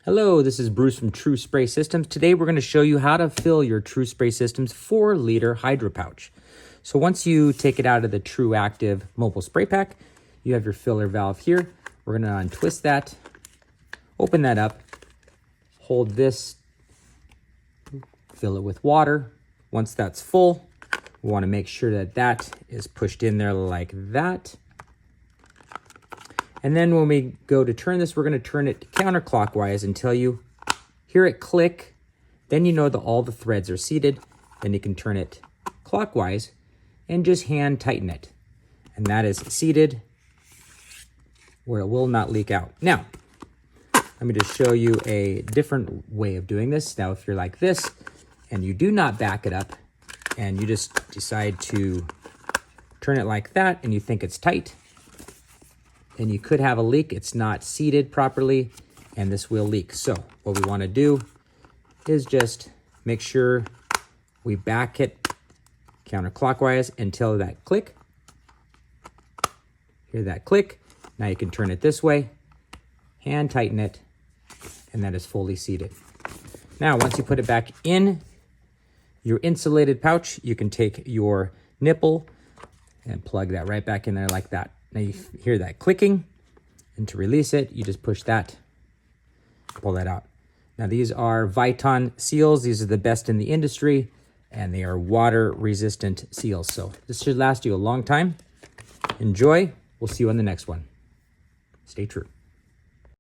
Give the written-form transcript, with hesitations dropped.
Hello, this is Bruce from TRU Spray Systems. Today we're going to show you how to fill your TRU Spray Systems 4-liter HydraPouch. So once you take it out of the TRU ACTiV mobile spray pack, you have your filler valve here. We're going to untwist that, open that up, hold this, fill it with water. Once that's full, we want to make sure that that is pushed in there like that. And then when we go to turn this, we're going to turn it counterclockwise until you hear it click. Then you know that all the threads are seated. Then you can turn it clockwise and just hand tighten it. And that is seated where it will not leak out. Now, let me just show you a different way of doing this. Now, if you're like this and you do not back it up and you just decide to turn it like that and you think it's tight, then you could have a leak. It's not seated properly and this will leak. So what we want to do is just make sure we back it counterclockwise until that click. Hear that click. Now you can turn it this way, hand tighten it, and that is fully seated. Now, once you put it back in your insulated pouch, you can take your nipple and plug that right back in there like that. Now you hear that clicking, and to release it, you just push that, pull that out. Now these are Viton seals. These are the best in the industry, and they are water resistant seals. So this should last you a long time. Enjoy. We'll see you on the next one. Stay true.